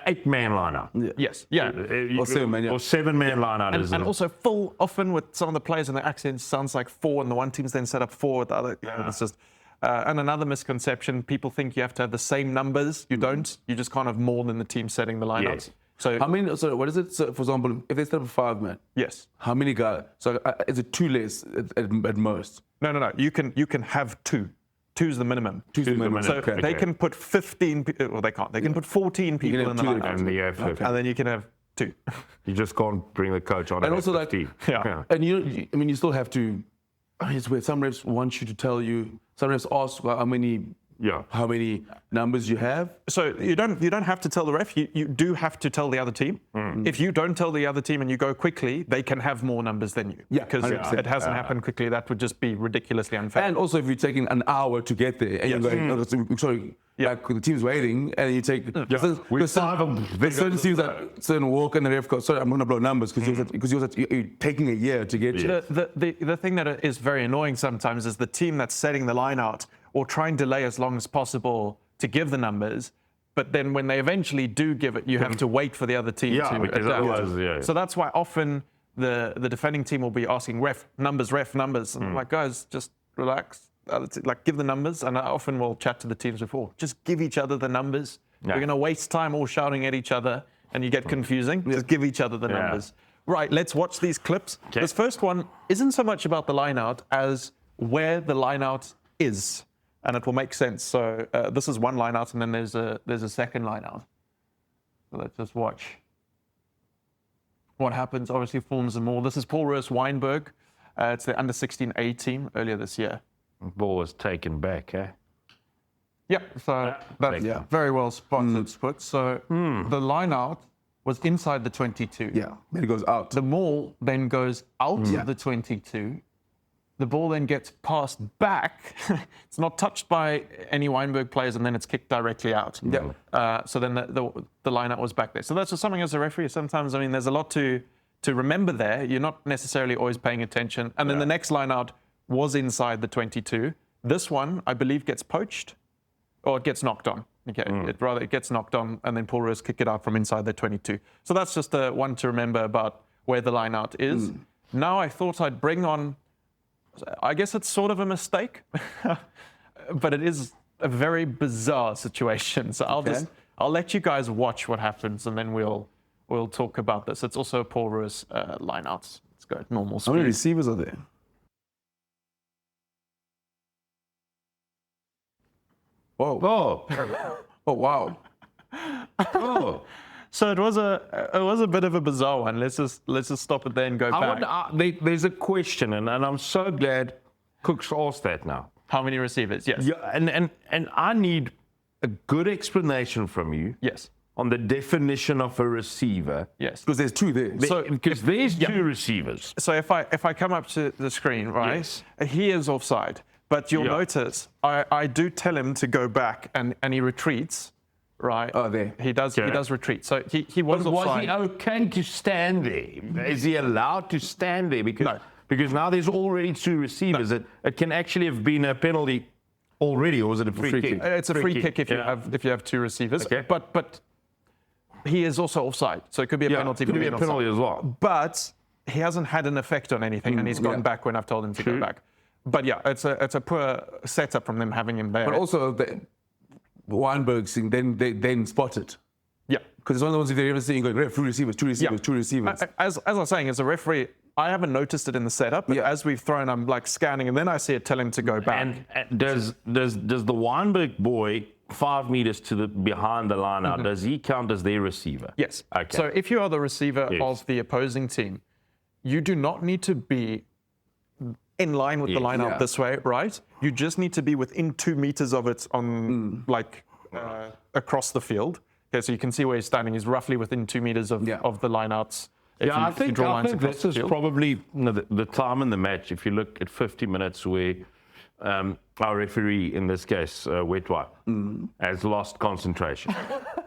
8-man lineup. Yes, yeah, or 7-man lineup. And also full often with some of the players and the accents sounds like 4, and the one team's then set up 4 with the other. It's just. And another misconception: people think you have to have the same numbers. You don't. You just can't have more than the team setting the lineups. Yes. So how many? So what is it? So for example, if they set up 5 men, yes. How many guys? So is it 2 less at most? No. You can have 2. 2 is the minimum. 2 is the minimum. So they can put 15. Well, they can't. They can put 14 people in the lineup, and then you can have 2. You just can't bring the coach on. And also 15. And you still have to. It's weird. Some refs want you to tell you. Some refs ask how many numbers you have. So you don't have to tell the ref. You do have to tell the other team. If you don't tell the other team and you go quickly, they can have more numbers than you. Yeah, because it hasn't happened quickly. That would just be ridiculously unfair. And also, if you're taking an hour to get there, and you're going, sorry. Yeah, like the team's waiting, and you take. There's certain teams that certain walk and the ref goes, sorry, I'm going to blow numbers because you're taking a year to get you. The thing that is very annoying sometimes is the team that's setting the line out or try and delay as long as possible to give the numbers, but then when they eventually do give it, you have to wait for the other team to adapt. So that's why often the defending team will be asking ref numbers. And I'm like, guys, just relax. Like give the numbers, and I often will chat to the teams before. Just give each other the numbers. We're going to waste time all shouting at each other, and you get confusing. Just give each other the numbers. Right, let's watch these clips. This first one isn't so much about the line out as where the line out is, and it will make sense. So this is one line out, and then there's a second line out. So let's just watch what happens. Obviously, forms them all. This is Paul Roos Weinberg. It's the under-16A team earlier this year. Ball was taken back, eh? Yeah, so that's very well spotted, Sput. So the line out was inside the 22. Yeah, then it goes out. The maul then goes out of the 22. The ball then gets passed back. It's not touched by any Weinberg players, and then it's kicked directly out. Yeah. So then the line out was back there. So that's just something as a referee. Sometimes, I mean, there's a lot to remember there. You're not necessarily always paying attention. And then the next line out was inside the 22. This one, I believe, gets poached, or it gets knocked on. Okay, it gets knocked on, and then Paul Roos kick it out from inside the 22. So that's just one to remember about where the line out is. Now I thought I'd bring on, I guess it's sort of a mistake, but it is a very bizarre situation. So I'll let you guys watch what happens, and then we'll talk about this. It's also a Paul Roos line out. Let's go at normal speed. How many receivers are there? Whoa! Oh wow! Oh. So it was a bit of a bizarre one. Let's just stop it there and go back. There's a question, and I'm so glad Cook's asked that now. How many receivers? Yes. Yeah, and I need a good explanation from you. Yes. On the definition of a receiver. Yes. Because there's 2 there. Because there's 2 receivers. So if I come up to the screen, right? Yes. He is offside. But you'll notice I do tell him to go back, and he retreats, right? Oh, there. He does retreat. So he was offside. Was he okay to stand there? Is he allowed to stand there? Because now there's already 2 receivers. No. It can actually have been a penalty already, or was it a free kick? It's a free kick if you have 2 receivers. Okay. But he is also offside, so it could be a penalty. Could be a penalty as well. But he hasn't had an effect on anything, and he's gone back when I've told him to go back. But yeah, it's a poor setup from them having him there. But also the Weinberg thing, then spot it. Yeah, because it's one of the ones if they're ever seeing going, 2 receivers, 2 receivers, 2 receivers. As I was saying, as a referee, I haven't noticed it in the setup. But as we've thrown, I'm like scanning, and then I see it tell him to go back. And does the Weinberg boy 5 meters behind the line out, does he count as their receiver? Yes. Okay. So if you are the receiver of the opposing team, you do not need to be in line with the line out this way, right? You just need to be within 2 meters of it on across the field. Okay, so you can see where he's standing. He's roughly within 2 meters of the line outs. I think this is probably the time in the match. If you look at 50 minutes where our referee in this case, Wetwa, has lost concentration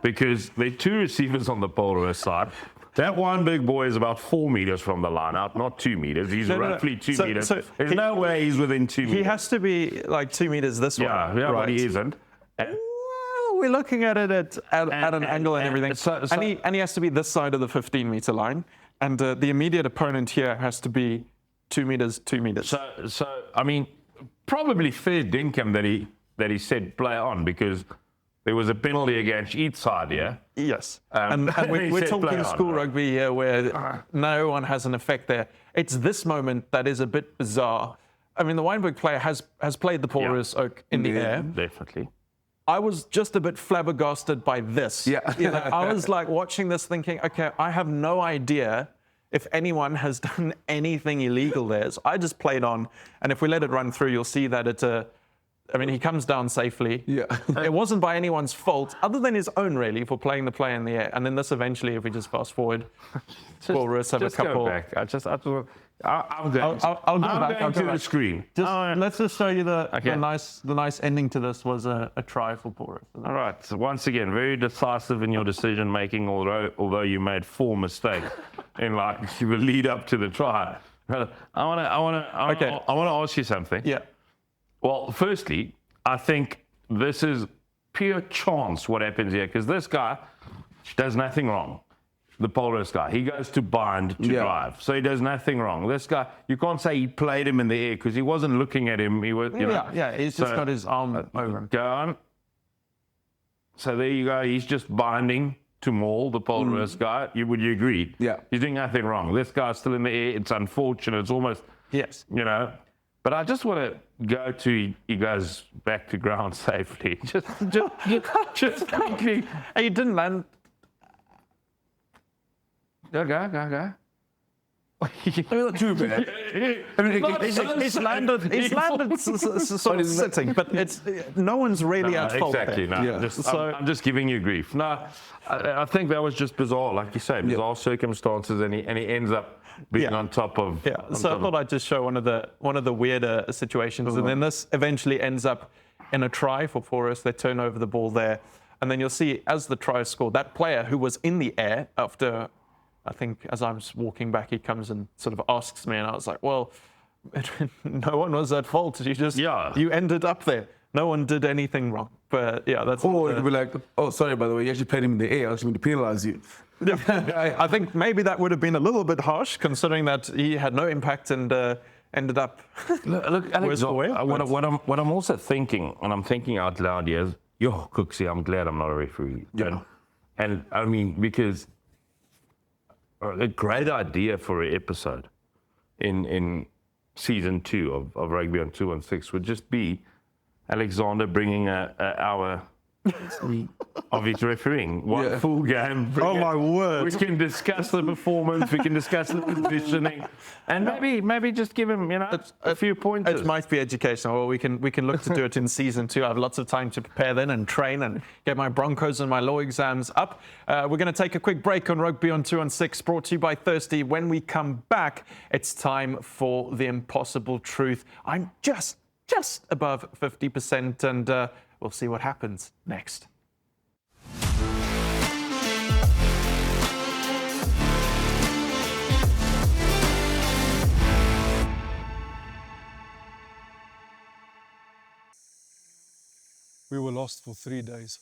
because there are two receivers on the Polro side. That one big boy is about 4 meters from the line out, not 2 meters. He's roughly 2 meters. There's no way he's within 2 meters. He has to be like 2 meters this way. Yeah, right? but he isn't. Well, we're looking at it at an angle and everything. And he has to be this side of the 15-meter line. And the immediate opponent here has to be 2 meters, 2 meters. So I mean, probably fair dinkum that he said play on, because there was a penalty against each side here. Yes. And we're talking school rugby here where no one has an effect there. It's this moment that is a bit bizarre. I mean, the Wynberg player has played the Porous Oak in the air. Definitely. I was just a bit flabbergasted by this. Yeah. You know, I was like watching this thinking, okay, I have no idea if anyone has done anything illegal there. So I just played on, and if we let it run through, you'll see that he comes down safely. Yeah. It wasn't by anyone's fault, other than his own, really, for playing the play in the air. And then this eventually, if we just fast forward, Walrus have a couple. Go back. I'll go to the screen. Let's just show you the nice ending to this was a try for Porous. All right. So once again, very decisive in your decision making, although you made 4 mistakes in the lead up to the try. I want to ask you something. Yeah. Well, firstly, I think this is pure chance what happens here, because this guy does nothing wrong. The Polros guy, he goes to bind to drive, so he does nothing wrong. This guy, you can't say he played him in the air because he wasn't looking at him. He was, he's just got his arm over him. Go on. So there you go. He's just binding to maul the Polros guy. Would you agree? Yeah. He's doing nothing wrong. This guy's still in the air. It's unfortunate. It's almost, But I just want to go to, he goes back to ground safely. Just quickly. Hey, you didn't land. Go. Not too bad. He's landed sort of sitting, but it's no one's really at fault. Exactly. There. No. Yeah. I'm just giving you grief. No, I think that was just bizarre, like you say, bizarre circumstances, and he ends up being on top of. Yeah. So I thought I'd just show one of the weirder situations, and then this eventually ends up in a try for Porous. They turn over the ball there, and then you'll see as the try is scored, that player who was in the air after. I think as I'm walking back, he comes and sort of asks me, and I was like, well, no one was at fault. You ended up there. No one did anything wrong. But yeah, that's. Or it'd be like, oh, sorry, by the way, you actually played him in the air. I was going to penalize you. I think maybe that would have been a little bit harsh, considering that he had no impact and ended up. Look, Alex, what I'm also thinking, and I'm thinking out loud here, is, Cooksy, I'm glad I'm not a referee. Yeah. And I mean, because. A great idea for an episode in season 2 of Rugby on 216 would just be Alexander bringing an hour of his refereeing. One full game. Oh, my word. We can discuss the performance, we can discuss the positioning, and maybe just give him, a few pointers. It might be educational. Well, we can look to do it in season 2. I have lots of time to prepare then and train and get my Broncos and my law exams up. We're going to take a quick break on Rugby on 216, brought to you by Thirsty. When we come back, it's time for the impossible truth. I'm just above 50%, and we'll see what happens next. We were lost for 3 days.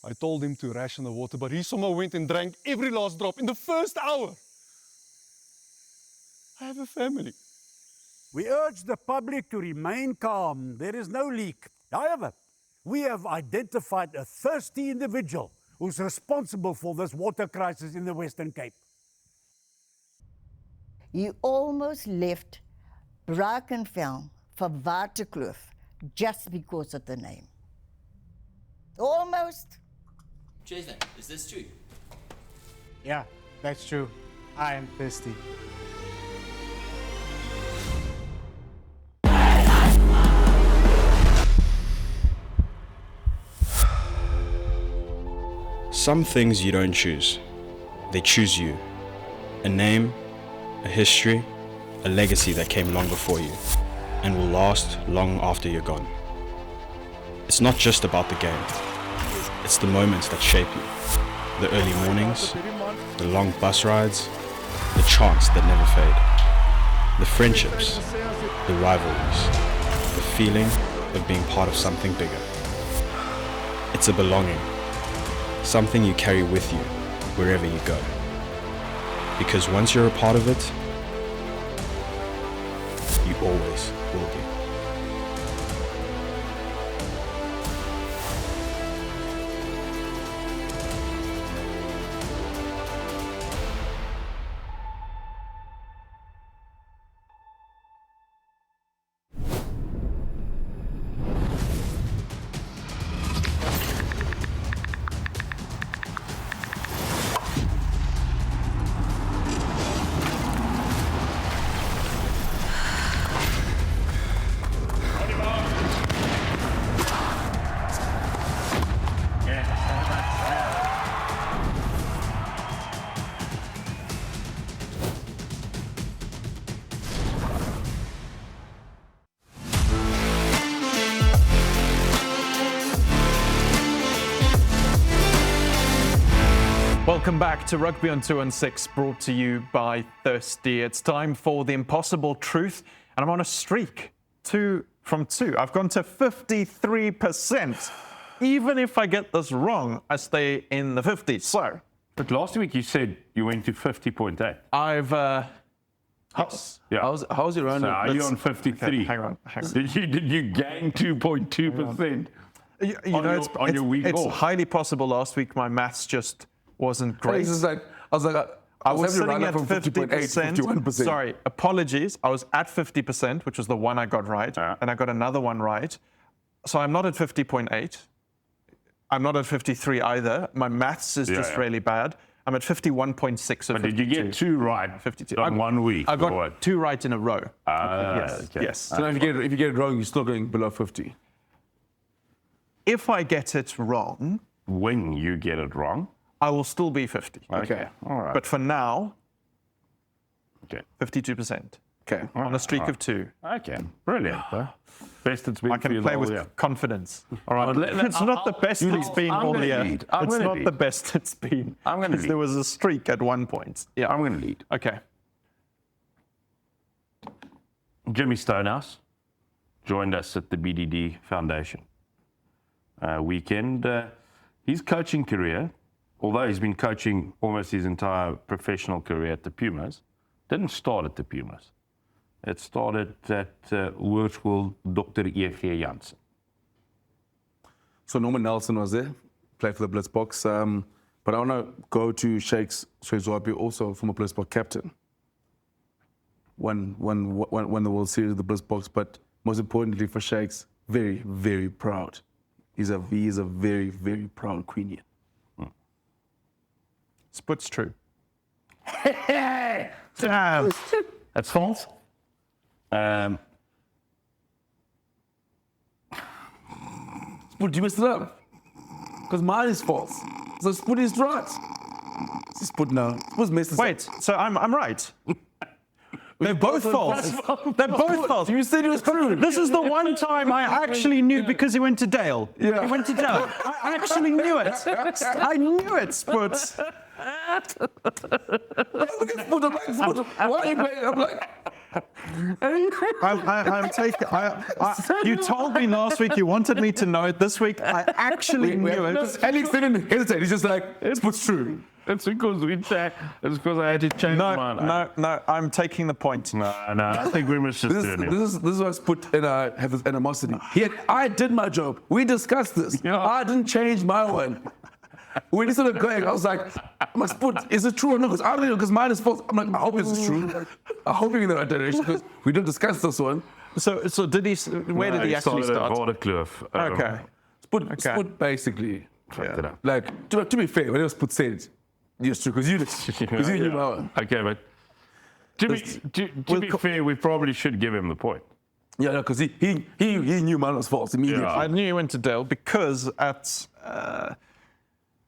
I told him to ration the water, but he somehow went and drank every last drop in the first hour. I have a family. We urge the public to remain calm. There is no leak. However, we have identified a thirsty individual who's responsible for this water crisis in the Western Cape. You almost left Brackenfell for Waterkloof just because of the name. Almost. Jason, is this true? Yeah, that's true. I am thirsty. Some things you don't choose. They choose you. A name, a history, a legacy that came long before you and will last long after you're gone. It's not just about the game. It's the moments that shape you. The early mornings, the long bus rides, the chants that never fade. The friendships, the rivalries, the feeling of being part of something bigger. It's a belonging, something you carry with you wherever you go. Because once you're a part of it, you always will be. Welcome back to Rugby on 2 and 6, brought to you by Thirsty. It's time for the impossible truth, and I'm on a streak. 2 from 2. I've gone to 53%. Even if I get this wrong, I stay in the 50s. So, but last week you said you went to 50.8. I've How's your run? So are you on 53? Okay, hang on. Did you gain 2.2%? On your week it's off? highly possible. Last week my maths just wasn't great. I was having sitting a at run from 50.8 to 51%. Sorry, apologies. I was at 50%, which was the one I got right, and I got another one right. So I'm not at 50.8. I'm not at 53 either. My maths is just really bad. I'm at 51.6 of But 52. did you get 2 right 52. on 1 week? I got 2 right in a row. Yes. Yes. So now if you get it wrong, you're still going below 50. If I get it wrong, when you get it wrong, I will still be 50. Okay. All right. But for now, 52%. Okay. On a streak of 2. Okay. Brilliant. Best it's been I can for you play all with year. confidence. All right. It's not the best it's been all year. It's not the best it's been. I'm going to lead. There was a streak at one point. Yeah. I'm going to lead. Okay. Jimmy Stonehouse joined us at the BDD Foundation weekend. His coaching career, although he's been coaching almost his entire professional career at the Pumas, didn't start at the Pumas. It started at Hoërskool Dr. E.G. Jansen. So Norman Nelson was there, played for the Blitzboks. But I want to go to Shakes Shwezwapi, also former Blitzboks captain. Won the World Series of the Blitzboks, but most importantly for Shakes, very, very proud. He is a very, very proud Queenian. Sput's true. Damn. That's false. Sput, you messed it up. Because mine is false. So Sput is right. Sput now. Sput's messed it up. Wait, so I'm right. They're both false. They're both false. You said it was true. This is the one time I actually knew because he went to Dale. Yeah. He went to Dale. I actually knew it. I knew it, Sput. Look at Sput. I'm like, Sput, why are you playing? I'm like... I'm taking. You told me last week you wanted me to know it. This week I actually knew it. Alex didn't hesitate. He's just like, Sput's true. It's because it's because I had to change mine. No, I'm taking the point. No, I think we must just do it. This is why Sput and I have this animosity. I did my job. We discussed this. Yeah. I didn't change my one. We just started going. I was like, Sput, is it true or not? Because I don't know, because mine is false. I'm like, I hope it's true. I hope you're in the right direction because we didn't discuss this one. So did he? Where did he actually start? Waterkloof. Okay. Sput basically. Yeah. Like to be fair, whatever Sput said, yes, true, because you knew my one. Okay, but to be fair, we probably should give him the point. Yeah, no, because he knew mine was false immediately. Yeah. I knew he went to Dale because at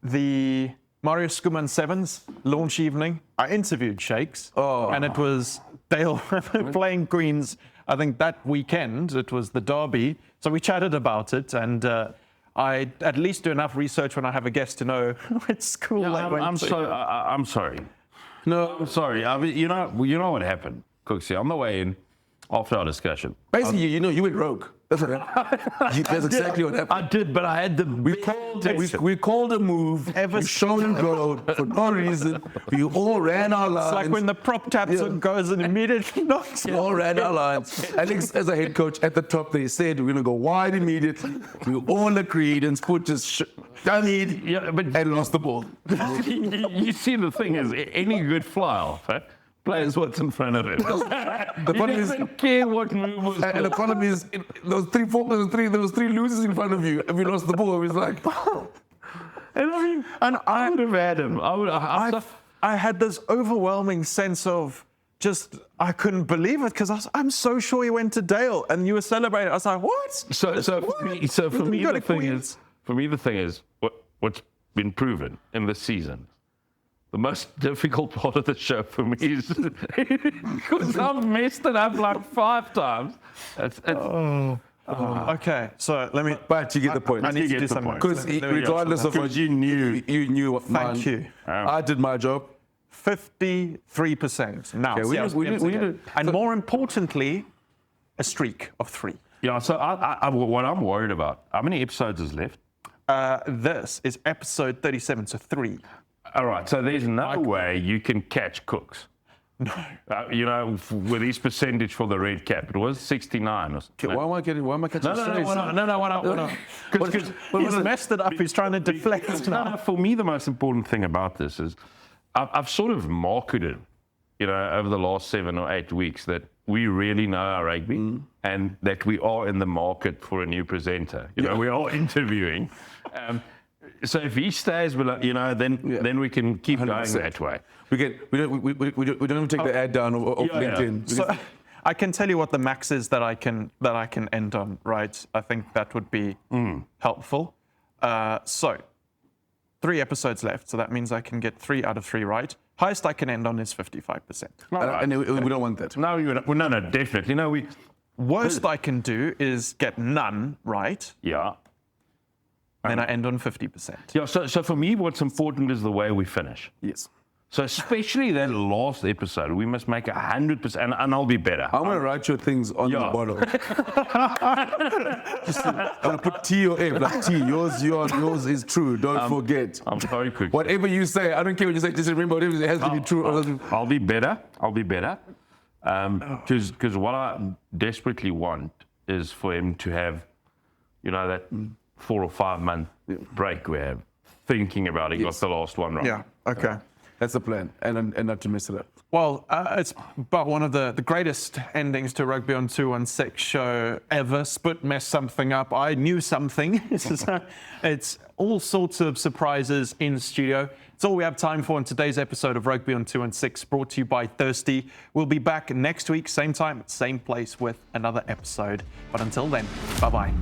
the Mario Skuman Sevens launch evening, I interviewed Shakes, and it was Dale playing Queens. I think that weekend it was the derby, so we chatted about it, and I at least do enough research when I have a guest to know which school they went to. I'm sorry. No, I'm sorry. I mean, you know what happened, Cooksy. On the way in, after our discussion, Basically, you went rogue. That's what happened. That's exactly what happened. I did, but I had the We called a move. We showed and glowed for no reason. We all ran our lines. It's like when the prop taps goes and immediately knocks. We all ran our lines. Alex, as a head coach, at the top, they said we're going to go wide immediately. We all agreed, and Sport just dummied and lost the ball. You see, the thing is, any good fly-off, plays what's in front of him. The problem is, doesn't care what move was. And the problem is, there was three losers in front of you, and we lost the ball. It was like, and I would have had him. I had this overwhelming sense of just, I couldn't believe it, because I'm so sure he went to Dale, and you were celebrating. I was like, what? For me, the thing is, what's been proven in this season. The most difficult part of the show for me is because I've messed it up like 5 times. Okay, so let me. But you get the point. I need to do something. Because regardless of what you knew what Thank you. I did my job. 53% now. Okay, and more importantly, a streak of 3. Yeah. So what I'm worried about. How many episodes is left? This is episode 37, so 3. All right, so there's no way you can catch Cooks. No. With his percentage for the red cap, it was 69 or something. Why am I catching strays? No. Because he's messed it up. He's trying to deflect now. No, for me, the most important thing about this is I've sort of marketed, over the last 7 or 8 weeks that we really know our rugby and that we are in the market for a new presenter. We are interviewing. So if he stays, then we can keep 100%. Going that way. We don't even take the ad down of LinkedIn. So I can tell you what the max is that I can end on, right? I think that would be helpful. So 3 episodes left, so that means I can get 3 out of 3 right. Highest I can end on is 55%. And we don't want that. No, definitely. No, worst I can do is get none right. Yeah. Then I end on 50%. Yeah, so for me, what's important is the way we finish. Yes. So especially that last episode, we must make 100%, and I'll be better. I'm going to write your things on the bottle. I'm going to put T or F, like T. Yours is true. Don't forget. I'm sorry, Quick. Whatever you say, I don't care what you say. Just remember, it has to be true. I'll be better. Because what I desperately want is for him to have, that 4 or 5 month break where thinking about it, got the last one right. Yeah, okay. That's the plan, and not to mess it up. Well, it's about one of the greatest endings to Rugby on 216 show ever. Split messed something up. I knew something. It's all sorts of surprises in studio. It's all we have time for in today's episode of Rugby on 216, brought to you by Thirsty. We'll be back next week, same time, same place, with another episode. But until then, bye-bye.